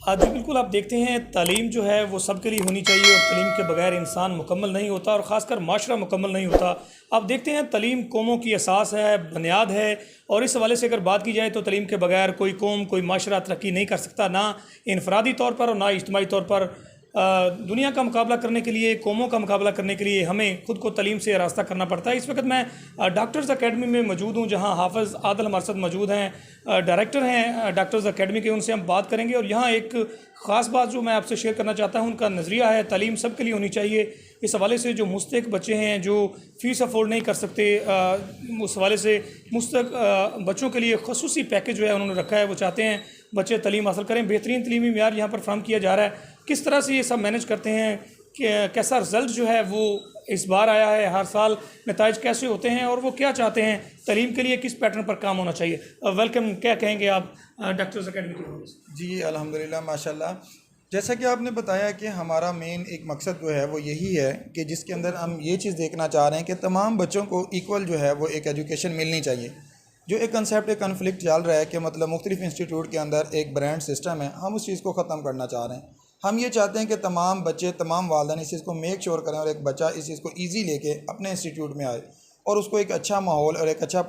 जी बिल्कुल, आप देखते हैं तालीम जो है वो सबके लिए होनी चाहिए और तालीम के बगैर इंसान मुकम्मल नहीं होता और ख़ासकर माशरा मुकम्मल नहीं होता। आप देखते हैं तालीम कौमों की असास है, बुनियाद है और इस हवाले से अगर बात की जाए तो तालीम के बगैर कोई कौम, कोई माशरा तरक्की नहीं कर सकता, ना इनफरादी तौर पर और ना इज्तिमाई तौर पर। दुनिया का मुकाबला करने के लिए, कौमों का मुकाबला करने के लिए हमें ख़ुद को तालीम से रास्ता करना पड़ता है। इस वक्त मैं डॉक्टर्स अकेडमी में मौजूद हूँ, जहाँ हाफ़िज़ आदिल हमारे साथ मौजूद हैं, डायरेक्टर हैं डॉक्टर्स अकेडमी के। उनसे हम बात करेंगे और यहाँ एक ख़ास बात जो मैं आपसे शेयर करना चाहता हूँ, उनका नज़रिया है तालीम सबके लिए होनी चाहिए। इस हवाले से जो मुस्तहिक़ बच्चे हैं जो फ़ीस अफोर्ड नहीं कर सकते, उस हवाले से मुस्तहिक़ बच्चों के लिए ख़ुसूसी पैकेज जो है उन्होंने रखा है। वो चाहते हैं बच्चे तालीम हासिल करें, बेहतरीन तलीमी मेयार यहाँ पर फ्राहम किया जा रहा है। किस तरह से ये सब मैनेज करते हैं, कि कैसा रिज़ल्ट जो है वो इस बार आया है, हर साल नताइज कैसे होते हैं और वो क्या चाहते हैं तालीम के लिए, किस पैटर्न पर काम होना चाहिए। वेलकम, क्या कहेंगे आप डॉक्टर्स अकेडमी की तरफ से? जी अल्हम्दुलिल्लाह माशाल्लाह। जैसा कि आपने बताया कि हमारा मेन एक मकसद जो है वो यही है कि जिसके अंदर हम ये चीज़ देखना चाह रहे हैं कि तमाम बच्चों को इक्वल जो है वो एक एजुकेशन मिलनी चाहिए। जो एक कंसेप्ट, एक कन्फ्लिक्ट चल रहा है कि मतलब मुख्तलिफ इंस्टीट्यूट के अंदर एक ब्रांड सिस्टम है, हम उस चीज़ को ख़त्म करना चाह रहे हैं। हम ये चाहते हैं कि तमाम बच्चे, तमाम वालिदैन इस चीज़ को मेक श्योर करें और एक बच्चा इस चीज़ को ईजी लेके अपने इंस्टीट्यूट में आए और उसको एक अच्छा माहौल और एक अच्छा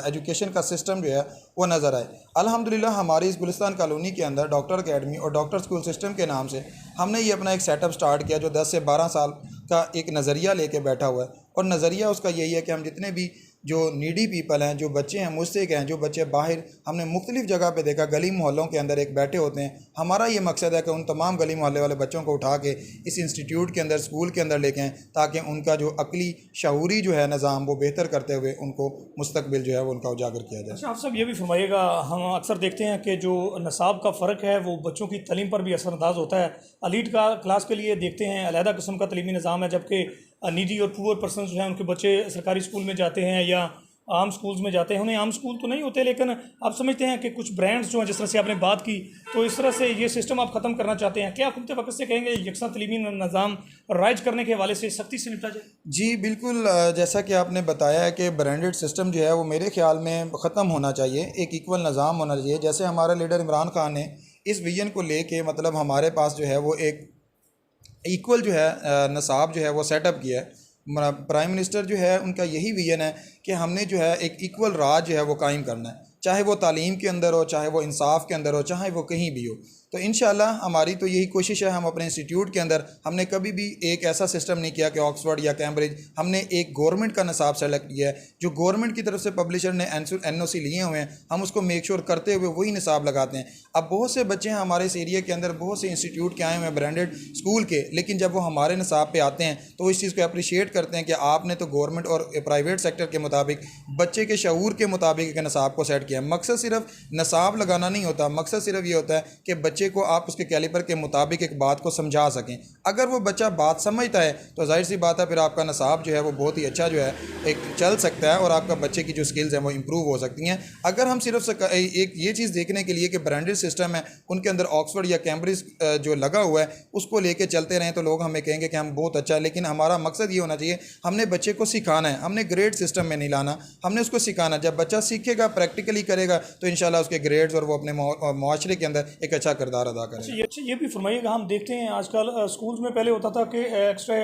एजुकेशन का सिस्टम जो है वो नज़र आए। अल्हम्दुलिल्लाह हमारी इस गुलिस्तान कॉलोनी के अंदर डॉक्टर अकेडमी और डॉक्टर स्कूल सिस्टम के नाम से हमने ये अपना एक सेटअप स्टार्ट किया जो 10 से 12 साल का एक नज़रिया लेके बैठा हुआ है। और नज़रिया उसका यही है कि हम जितने भी जो नीडी पीपल हैं, जो बच्चे हैं, मुस्तहिक़ हैं, जो बच्चे बाहर हमने मुख्तलिफ जगह पे देखा, गली मोहल्लों के अंदर एक बैठे होते हैं। हमारा ये मकसद है कि उन तमाम गली मोहल्ले वाले बच्चों को उठा के इस इंस्टीट्यूट के अंदर, स्कूल के अंदर लेके आएँ, ताकि उनका जो अक़ली शऊरी जो है निज़ाम वो बेहतर करते हुए उनको मुस्तक़बिल जो है वो उनका उजागर किया जाए। अच्छा, आप सब ये भी फरमाइएगा, हम अक्सर देखते हैं कि जो नसाब का फ़र्क है वो बच्चों की तालीम पर भी असरअंदाज होता है। एलीट का क्लास के लिए देखते हैं अलहदा किस्म का तालीमी निज़ाम है, जबकि नीडी और पुअर पर्सन जो हैं उनके बच्चे सरकारी स्कूल में जाते हैं या आम स्कूल्स में जाते हैं। उन्हें आम स्कूल तो नहीं होते, लेकिन आप समझते हैं कि कुछ ब्रांड्स जो हैं, जिस तरह से आपने बात की, तो इस तरह से ये सिस्टम आप ख़त्म करना चाहते हैं। क्या खुद वक्त से कहेंगे यकसा तलीमी निज़ाम राइज करने के हवाले से सख्ती से निपटा जाए? जी बिल्कुल, जैसा कि आपने बताया है कि ब्रांडेड सिस्टम जो है वो मेरे ख़्याल में ख़त्म होना चाहिए, एक इक्वल निज़ाम होना चाहिए। जैसे हमारा लीडर इमरान खान ने इस विजन को लेके मतलब हमारे पास जो है वो एक इक्वल जो है नसाब जो है वो सेटअप किया है। प्राइम मिनिस्टर जो है उनका यही विजन है कि हमने जो है एक इक्वल राज जो है वो कायम करना है, चाहे वो तालीम के अंदर हो, चाहे वो इंसाफ के अंदर हो, चाहे वो कहीं भी हो। तो इंशाल्लाह हमारी तो यही कोशिश है। हम अपने इंस्टीट्यूट के अंदर हमने कभी भी एक ऐसा सिस्टम नहीं किया कि ऑक्सफोर्ड या कैम्ब्रिज, हमने एक गवर्नमेंट का निसाब सेलेक्ट किया है जो गवर्नमेंट की तरफ से पब्लिशर ने NOC लिए हुए हैं। हम उसको मेक श्योर करते हुए वही निसाब लगाते हैं। अब बहुत से बच्चे हैं हमारे इस एरिया के अंदर, बहुत से इंस्टीट्यूट के आए हुए हैं ब्रांडेड स्कूल के, लेकिन जब वो हमारे निसाब पे आते हैं तो वो इस चीज़ को अप्रिशिएट करते हैं कि आपने तो गवर्नमेंट और प्राइवेट सेक्टर के मुताबिक, बच्चे के शऊर के मुताबिक एक निसाब को सेट किया। मकसद सिर्फ निसाब लगाना नहीं होता, मकसद सिर्फ ये होता है कि बच्चे को आप उसके कैलिबर के मुताबिक एक बात को समझा सकें। अगर वो बच्चा बात समझता है तो जाहिर सी बात है फिर आपका निसाब जो है वो बहुत ही अच्छा जो है एक चल सकता है और आपका बच्चे की जो स्किल्स हैं वो इंप्रूव हो सकती हैं। अगर हम सिर्फ एक ये चीज़ देखने के लिए कि ब्रांडेड सिस्टम है, उनके अंदर ऑक्सफोर्ड या कैम्ब्रिज जो लगा हुआ है उसको लेके चलते रहें तो लोग हमें कहेंगे कि हम बहुत अच्छा है। लेकिन हमारा मकसद ये होना चाहिए, हमने बच्चे को सिखाना है, हमने ग्रेड सिस्टम में नहीं लाना, हमने उसको सिखाना। जब बच्चा सीखेगा, प्रैक्टिकली करेगा, तो इंशाल्लाह उसके ग्रेड्स और वो अपने माशरे के अंदर एक अच्छा किरदार अदा करेगा। अच्छा, ये भी फरमाइएगा, हम देखते हैं आजकल स्कूल्स में पहले होता था कि एक्स्ट्रा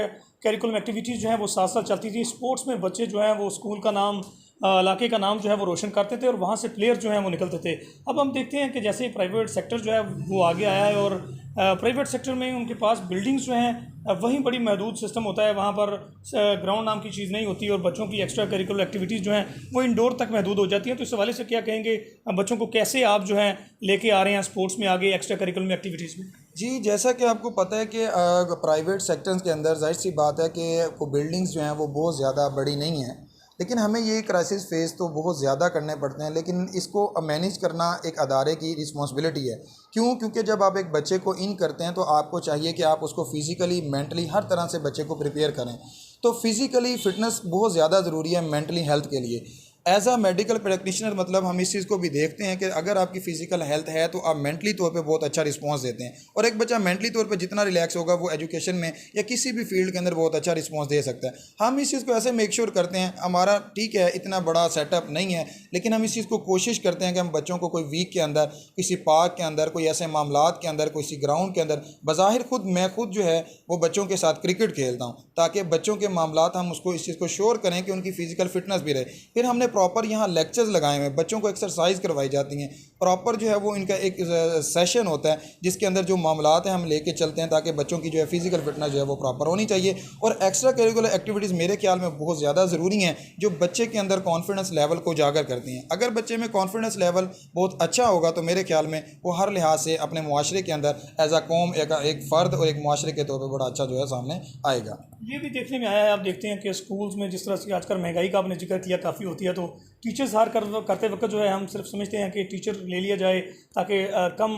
करिकुलम एक्टिविटीज़ जो हैं वो साथ साथ चलती थी। स्पोर्ट्स में बच्चे जो हैं वो स्कूल का नाम, इलाके का नाम जो है वो रोशन करते थे और वहाँ से प्लेयर जो हैं वो निकलते थे। अब हम देखते हैं कि जैसे प्राइवेट सेक्टर जो है वो आगे आया है और प्राइवेट सेक्टर में उनके पास बिल्डिंग्स जो हैं वहीं बड़ी महदूद सिस्टम होता है, वहाँ पर ग्राउंड नाम की चीज़ नहीं होती और बच्चों की एक्स्ट्रा करिकुलर एक्टिविटीज़ जो हैं वो इंडोर तक महदूद हो जाती हैं। तो इस हवाले से क्या कहेंगे, बच्चों को कैसे आप जो हैं लेके आ रहे हैं स्पोर्ट्स में आगे, एक्स्ट्रा करिकुलर एक्टिविटीज़ में? जी, जैसा कि आपको पता है कि प्राइवेट सेक्टर्स के अंदर जाहिर सी बात है कि वो बिल्डिंग्स जो हैं वो बहुत ज़्यादा बड़ी नहीं हैं, लेकिन हमें ये क्राइसिस फेस तो बहुत ज़्यादा करने पड़ते हैं। लेकिन इसको मैनेज करना एक अदारे की रिस्पॉन्सिबिलिटी है। क्यों? क्योंकि जब आप एक बच्चे को इन करते हैं तो आपको चाहिए कि आप उसको फिज़िकली, मेंटली हर तरह से बच्चे को प्रिपेयर करें। तो फिज़िकली फ़िटनेस बहुत ज़्यादा ज़रूरी है मेंटली हेल्थ के लिए। एज अ मेडिकल प्रैक्टिशनर मतलब हम इस चीज़ को भी देखते हैं कि अगर आपकी फ़िज़िकल हेल्थ है तो आप मेंटली तौर पे बहुत अच्छा रिस्पांस देते हैं, और एक बच्चा मेंटली तौर पे जितना रिलैक्स होगा वो एजुकेशन में या किसी भी फील्ड के अंदर बहुत अच्छा रिस्पांस दे सकता है। हम इस चीज़ को ऐसे मेक श्योर करते हैं, हमारा ठीक है इतना बड़ा सेटअप नहीं है, लेकिन हम इस चीज़ को कोशिश करते हैं कि हम बच्चों को कोई वीक के अंदर, किसी पार्क के अंदर, कोई ऐसे मामलात के अंदर, किसी ग्राउंड के अंदर, बज़ाहिर मैं खुद जो है वो बच्चों के साथ क्रिकेट खेलता हूँ ताकि बच्चों के मामलात हम उसको इस चीज़ को श्योर करें कि उनकी फ़िज़िकल फिटनेस भी रहे। फिर हमने प्रॉपर यहाँ लेक्चर्स लगाए हुए हैं, बच्चों को एक्सरसाइज करवाई जाती हैं, प्रॉपर जो है वो इनका एक सेशन होता है जिसके अंदर जो मामलात हैं हम लेके चलते हैं ताकि बच्चों की जो है फ़िज़िकल फिटनेस जो है वो प्रॉपर होनी चाहिए। और एक्स्ट्रा करिकुलर एक्टिविटीज़ मेरे ख्याल में बहुत ज़्यादा ज़रूरी हैं जो बच्चे के अंदर कॉन्फिडेंस लेवल को उजागर करती हैं। अगर बच्चे में कॉन्फिडेंस लेवल बहुत अच्छा होगा तो मेरे ख्याल में वो हर लिहाज से अपने मुआशरे के अंदर एज आ कौम एक फ़र्द और एक मुआशरे के तौर पर बड़ा अच्छा जो है सामने आएगा। ये भी देखने में आया है, आप देखते हैं कि स्कूल्स में जिस तरह से आजकल महंगाई का आपने जिक्र किया काफ़ी होती है, तो टीचर्स हायर करते वक्त जो है हम सिर्फ समझते हैं कि टीचर ले लिया जाए ताकि कम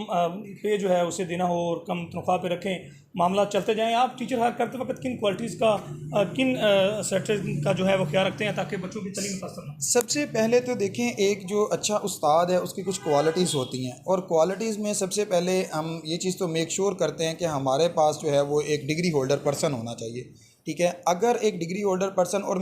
पे जो है उसे देना हो और कम तनख्वाह पे रखें, मामला चलते जाएं। आप टीचर हायर करते वक्त किन क्वालिटीज़ का किन सेक्टर का जो है वो ख्याल रखते हैं ताकि बच्चों की तालीम मुतासर ना हो? सबसे पहले तो देखें, एक जो अच्छा उस्ताद है उसकी कुछ क्वालिटीज़ होती हैं, और क्वालिटीज़ में सबसे पहले हम ये चीज़ तो मेक श्योर करते हैं कि हमारे पास जो है वो एक डिग्री होल्डर पर्सन होना चाहिए। ठीक है, अगर एक डिग्री होल्डर पर्सन, और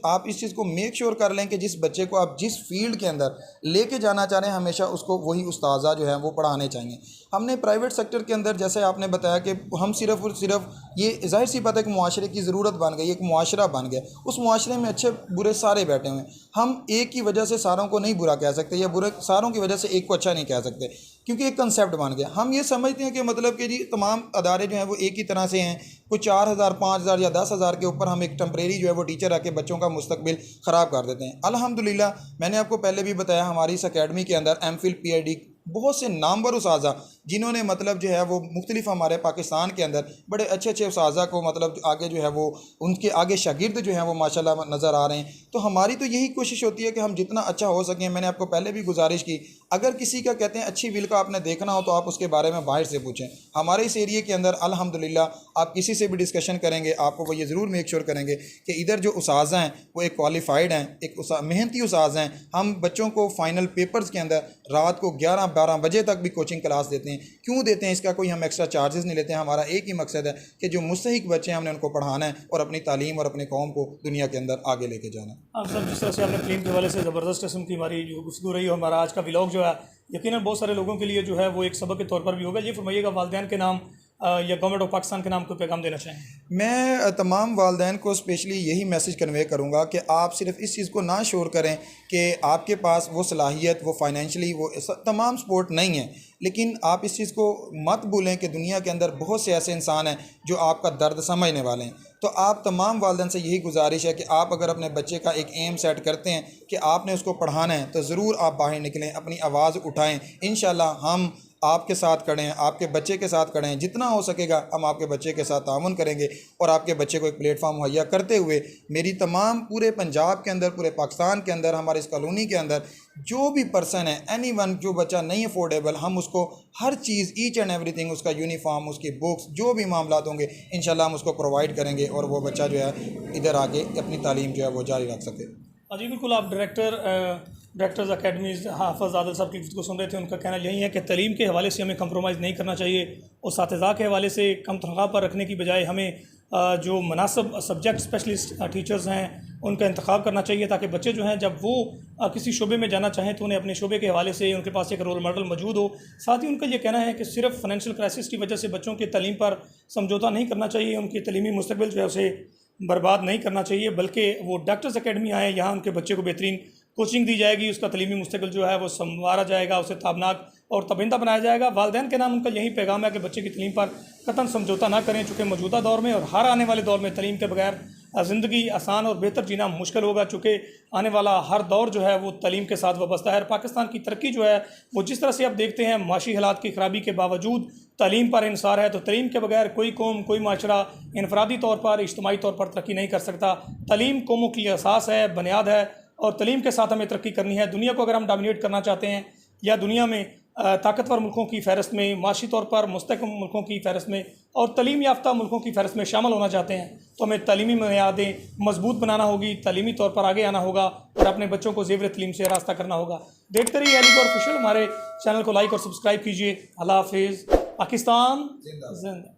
आप इस चीज़ को मेक श्योर कर लें कि जिस बच्चे को आप जिस फील्ड के अंदर लेके जाना चाह रहे हैं हमेशा उसको वही उस्ताज़ा जो है वो पढ़ाने चाहिए। हमने प्राइवेट सेक्टर के अंदर जैसे आपने बताया कि हम सिर्फ़ और सिर्फ ये ज़ाहिर सी बात है कि मुआशरे की ज़रूरत बन गई, एक मुआशरा बन गया, उस मुआशरे में अच्छे बुरे सारे बैठे हुए हैं, हम एक की वजह से सारों को नहीं बुरा कह सकते या बुरे सारों की वजह से एक को अच्छा नहीं कह सकते, क्योंकि एक कंसेप्ट बन गया। हम ये समझते हैं कि मतलब कि जी तमाम अदारे जो हैं वो एक ही तरह से हैं, कुछ 4,000 5,000 या 10,000 के ऊपर हम एक टेम्परेरी जो है वो टीचर रख के बच्चों का मुस्तकबिल ख़राब कर देते हैं। अल्हम्दुलिल्लाह मैंने आपको पहले भी बताया हमारी इस अकेडमी के अंदर एमफिल पीएचडी बहुत से नामवर उस्ताज़ा जिन्होंने मतलब जो है वो मुख्तलिफ हमारे पाकिस्तान के अंदर बड़े अच्छे अच्छे उस्ताज़ा को मतलब आगे जो है वो उनके आगे शागिर्द जो हैं वो माशाल्लाह नज़र आ रहे हैं। तो हमारी तो यही कोशिश होती है कि हम जितना अच्छा हो सकें। मैंने आपको पहले भी गुजारिश की, अगर किसी का कहते हैं अच्छी विल का आपने देखना हो तो आप उसके बारे में बाहर से पूछें। हमारे इस एरिए के अंदर अल्हम्दुलिल्लाह आप किसी से भी डिस्कशन करेंगे आपको वो ये ज़रूर मेक श्योर करेंगे कि इधर जो उस्ताज़ा हैं वो एक क्वालिफाइड हैं, एक मेहनती उस्ताज़ हैं। हम बच्चों को फ़ाइनल पेपर्स के अंदर रात को 11-12 बजे तक भी कोचिंग क्लास देते हैं। क्यों देते हैं? इसका कोई हम एक्स्ट्रा चार्जेस नहीं लेते हैं। हमारा एक ही मकसद है कि जो मुस्तहिक बच्चे हैं हमने उनको पढ़ाना है और अपनी तालीम और अपने कौम को दुनिया के अंदर आगे लेके जाना है। आप सब जिस तरह से आपने तालीम के हवाले से ज़बरदस्त किस्म की हमारी जो गुफ्तगू रही हो, हमारा आज का व्लॉग जो है यकीनन बहुत सारे लोगों के लिए जो है वो एक सबक के तौर पर भी होगा। ये फरमाइएगा वालिदैन के नाम या गवर्नमेंट ऑफ पाकिस्तान के नाम कोई पैगाम देना चाहेंगे? मैं तमाम वालिदैन को स्पेशली यही मैसेज कन्वे करूँगा कि आप सिर्फ इस चीज़ को ना शोर करें कि आपके पास वो सलाहियत, वो फाइनेंशली वो तमाम सपोर्ट नहीं है, लेकिन आप इस चीज़ को मत भूलें कि दुनिया के अंदर बहुत से ऐसे इंसान हैं जो आपका दर्द समझने वाले हैं। तो आप तमाम वालिदैन से यही गुजारिश है कि आप अगर अपने बच्चे का एक एम सेट करते हैं कि आपने उसको पढ़ाना है तो ज़रूर आप बाहर निकलें, अपनी आवाज़ उठाएँ। इंशाल्लाह हम आपके साथ खड़े हैं, आपके बच्चे के साथ खड़े हैं। जितना हो सकेगा हम आपके बच्चे के साथ ताउन करेंगे और आपके बच्चे को एक प्लेटफॉर्म मुहैया करते हुए मेरी तमाम पूरे पंजाब के अंदर, पूरे पाकिस्तान के अंदर, हमारे इस कॉलोनी के अंदर जो भी पर्सन है, एनीवन जो बच्चा नहीं अफोर्डेबल, हम उसको हर चीज़ ईच एंड एवरीथिंग, उसका यूनिफॉर्म, उसकी बुक्स, जो भी मामलात होंगे इंशाल्लाह हम उसको प्रोवाइड करेंगे और वो बच्चा जो है इधर आके अपनी तालीम जो है वो जारी रख सके। जी बिल्कुल, आप डायरेक्टर्स अकेडमीज़ हाफ़िज़ आदिल साहब की को सुन रहे थे। उनका कहना यही है कि तालीम के हवाले से हमें कंप्रोमाइज़ नहीं करना चाहिए और उस्ताज़ा के हवाले से कम तनख्वाह पर रखने की बजाय हमें जो मुनासिब सब्जेक्ट स्पेशलिस्ट टीचर्स हैं उनका इंतखाब करना चाहिए ताकि बच्चे जो हैं जब वो किसी शोबे में जाना चाहें तो उन्हें अपने शोबे के हवाले से उनके पास एक रोल मॉडल मौजूद हो। साथ ही उनका ये कहना है कि सिर्फ फाइनेंशियल क्राइसिस की वजह से बच्चों की तालीम पर समझौता नहीं करना चाहिए, उनकी तलीमी मुस्तकबिल जो है उसे बर्बाद नहीं करना चाहिए, बल्कि वो डॉक्टर्स अकेडमी आए, यहाँ उनके बच्चे को बेहतरीन कोचिंग दी जाएगी, उसका तलीमी मुस्तकबिल जो है वो संवारा जाएगा, उसे ताबनाक और तबिंदा बनाया जाएगा। वालिदैन के नाम उनका यही पैगाम है कि बच्चे की तलीम पर कतन समझौता ना करें, चूँकि मौजूदा दौर में और हर आने वाले दौर में तलीम के बगैर ज़िंदगी आसान और बेहतर जीना मुश्किल होगा, चूँकि आने वाला हर दौर जो है वो तलीम के साथ वाबस्ता है। पाकिस्तान की तरक्की जो है वो जिस तरह से आप देखते हैं माशी हालात की खराबी के बावजूद तलीम पर इंसार है, तो तलीम के बगैर कोई कौम, कोई माशरा इनफरादी तौर पर, इज्तमाही तौर पर तरक्की नहीं कर सकता। तलीम कौमों की असास है, बुनियाद है और तलीम के साथ हमें तरक्की करनी है। दुनिया को अगर हम डोमिनेट करना चाहते हैं या दुनिया में ताकतवर मुल्कों की फ़हरिस्त में, माशी तौर पर मुस्तक़िम मुल्कों की फ़हरिस्त में और तलीम याफ्ता मुल्कों की फ़हरिस्त में शामिल होना चाहते हैं तो हमें तलीमी बुनियादें मजबूत बनाना होगी, तलीमी तौर पर आगे आना होगा और और अपने बच्चों को ज़ेवर तलीम से रास्ता करना होगा। देखते रहिए अलीगढ़ ऑफिशियल, हमारे चैनल को लाइक और सब्सक्राइब कीजिए। अल्लाह हाफिज़। पाकिस्तान जिंदा।